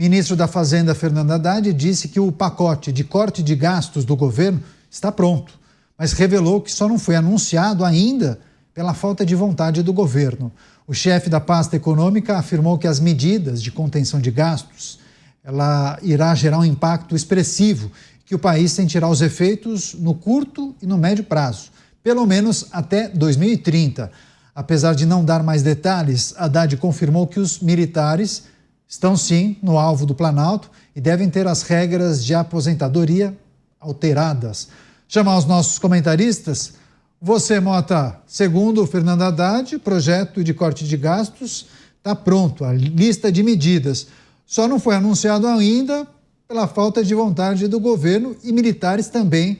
Ministro da Fazenda, Fernando Haddad, disse que o pacote de corte de gastos do governo está pronto, mas revelou que só não foi anunciado ainda pela falta de vontade do governo. O chefe da pasta econômica afirmou que as medidas de contenção de gastos ela irá gerar um impacto expressivo, que o país sentirá os efeitos no curto e no médio prazo, pelo menos até 2030. Apesar de não dar mais detalhes, Haddad confirmou que os militares estão sim no alvo do Planalto e devem ter as regras de aposentadoria alteradas. Chamar os nossos comentaristas. Você, Mota, segundo o Fernando Haddad, o projeto de corte de gastos está pronto, a lista de medidas. Só não foi anunciado ainda pela falta de vontade do governo e militares também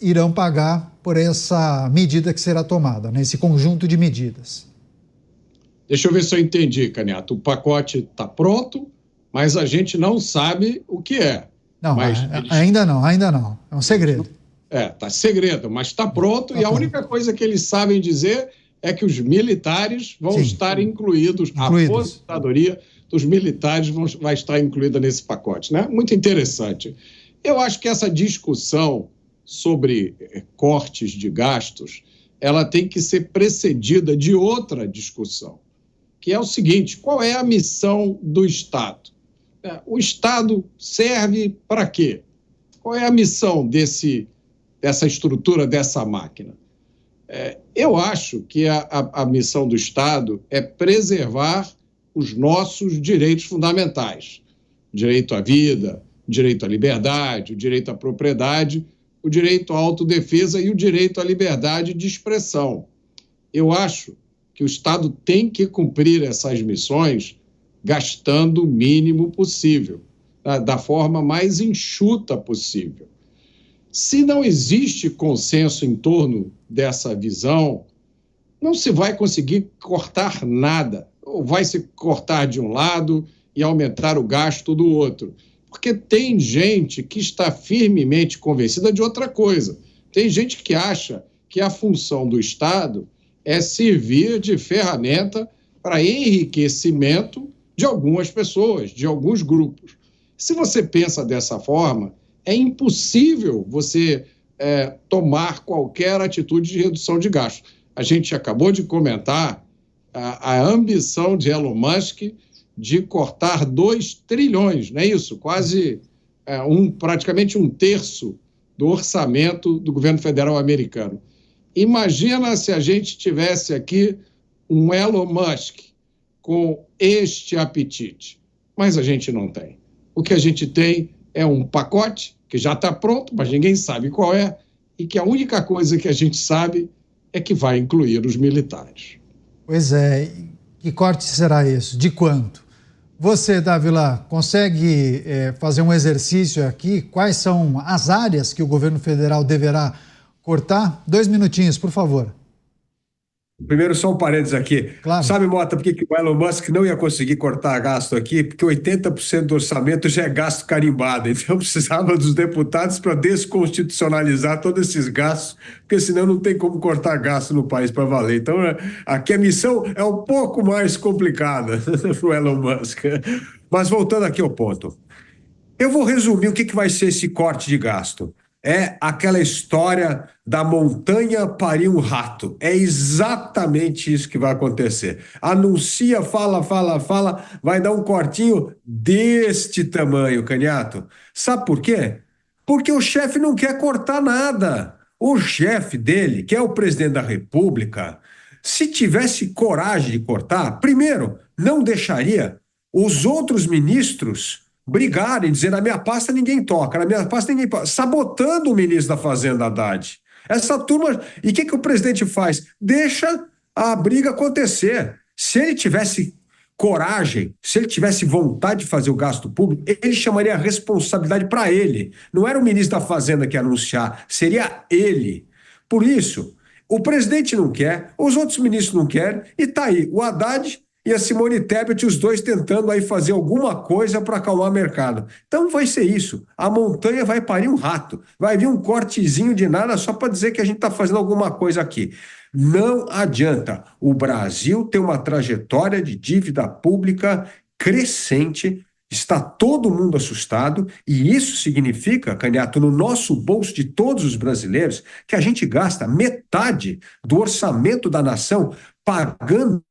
irão pagar por essa medida que será tomada, nesse conjunto de medidas. Deixa eu ver se eu entendi, Canhoto. O pacote está pronto, mas a gente não sabe o que é. Não, mas ainda não. É um segredo. Tá segredo, mas está pronto e a única coisa que eles sabem dizer é que os militares vão estar incluídos. A aposentadoria dos militares vai estar incluída nesse pacote, né? Muito interessante. Eu acho que essa discussão sobre cortes de gastos, ela tem que ser precedida de outra discussão, que é o seguinte: qual é a missão do Estado? O Estado serve para quê? Qual é a missão dessa estrutura, dessa máquina? Eu acho que a missão do Estado é preservar os nossos direitos fundamentais. Direito à vida, direito à liberdade, o direito à propriedade, o direito à autodefesa e o direito à liberdade de expressão. Eu acho que o Estado tem que cumprir essas missões gastando o mínimo possível, da forma mais enxuta possível. Se não existe consenso em torno dessa visão, não se vai conseguir cortar nada, ou vai se cortar de um lado e aumentar o gasto do outro. Porque tem gente que está firmemente convencida de outra coisa. Tem gente que acha que a função do Estado é servir de ferramenta para enriquecimento de algumas pessoas, de alguns grupos. Se você pensa dessa forma, é impossível você tomar qualquer atitude de redução de gastos. A gente acabou de comentar a ambição de Elon Musk de cortar 2 trilhões, não é isso? Quase praticamente 1/3 do orçamento do governo federal americano. Imagina se a gente tivesse aqui um Elon Musk com este apetite. Mas a gente não tem. O que a gente tem é um pacote que já está pronto, mas ninguém sabe qual é, e que a única coisa que a gente sabe é que vai incluir os militares. Pois é. Que corte será esse? De quanto? Você, Dávila, consegue fazer um exercício aqui? Quais são as áreas que o governo federal deverá cortar? 2 minutinhos, por favor. Primeiro, só um parênteses aqui. Claro. Sabe, Mota, por que o Elon Musk não ia conseguir cortar gasto aqui? Porque 80% do orçamento já é gasto carimbado. Então, precisava dos deputados para desconstitucionalizar todos esses gastos, porque senão não tem como cortar gasto no país para valer. Então, aqui a missão é um pouco mais complicada para o Elon Musk. Mas voltando aqui ao ponto. Eu vou resumir o que vai ser esse corte de gasto. É aquela história da montanha parir um rato. É exatamente isso que vai acontecer. Anuncia, fala, vai dar um cortinho deste tamanho, Canhato. Sabe por quê? Porque o chefe não quer cortar nada. O chefe dele, que é o presidente da República, se tivesse coragem de cortar, primeiro, não deixaria os outros ministros brigarem, dizendo: na minha pasta ninguém toca, na minha pasta ninguém toca, sabotando o ministro da Fazenda, Haddad. Essa turma... E o que o presidente faz? Deixa a briga acontecer. Se ele tivesse coragem, se ele tivesse vontade de fazer o gasto público, ele chamaria a responsabilidade para ele. Não era o ministro da Fazenda que ia anunciar, seria ele. Por isso, o presidente não quer, os outros ministros não querem, e tá aí o Haddad e a Simone Tebet, os dois tentando aí fazer alguma coisa para acalmar o mercado. Então vai ser isso. A montanha vai parir um rato. Vai vir um cortezinho de nada só para dizer que a gente está fazendo alguma coisa aqui. Não adianta. O Brasil tem uma trajetória de dívida pública crescente Está todo mundo assustado e isso significa, Candiato, no nosso bolso de todos os brasileiros, que a gente gasta metade do orçamento da nação pagando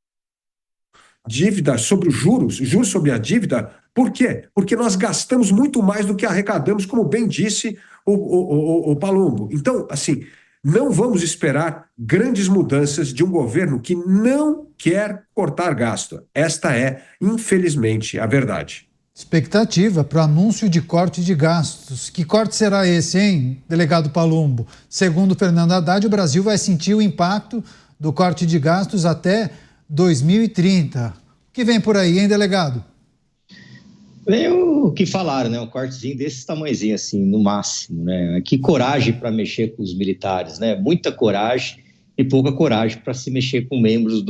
dívida sobre os juros sobre a dívida. Por quê? Porque nós gastamos muito mais do que arrecadamos, como bem disse o Palumbo. Então, assim, não vamos esperar grandes mudanças de um governo que não quer cortar gasto. Esta é, infelizmente, a verdade. Expectativa para o anúncio de corte de gastos. Que corte será esse, hein, delegado Palumbo? Segundo Fernando Haddad, o Brasil vai sentir o impacto do corte de gastos até 2030. O que vem por aí, hein, delegado? Vem o que falaram, né? Um cortezinho desse tamanhozinho, assim, no máximo, né? Que coragem para mexer com os militares, né? Muita coragem e pouca coragem para se mexer com membros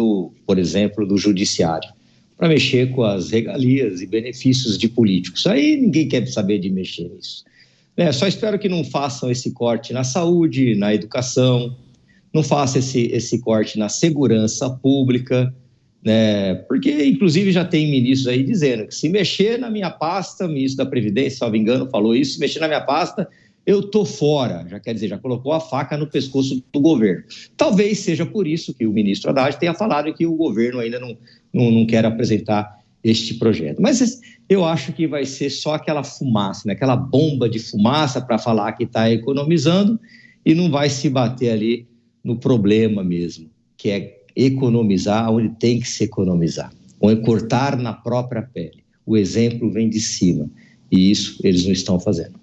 por exemplo, do judiciário, para mexer com as regalias e benefícios de políticos. Aí ninguém quer saber de mexer nisso. Só espero que não façam esse corte na saúde, na educação, não façam esse corte na segurança pública, né? Porque, inclusive, já tem ministros aí dizendo que se mexer na minha pasta, o ministro da Previdência, salvo engano, falou isso, se mexer na minha pasta, eu tô fora. Já quer dizer, já colocou a faca no pescoço do governo. Talvez seja por isso que o ministro Haddad tenha falado que o governo ainda não quer apresentar este projeto. Mas eu acho que vai ser só aquela fumaça, né? Aquela bomba de fumaça para falar que está economizando e não vai se bater ali no problema mesmo, que é economizar onde tem que se economizar, ou é cortar na própria pele. O exemplo vem de cima e isso eles não estão fazendo.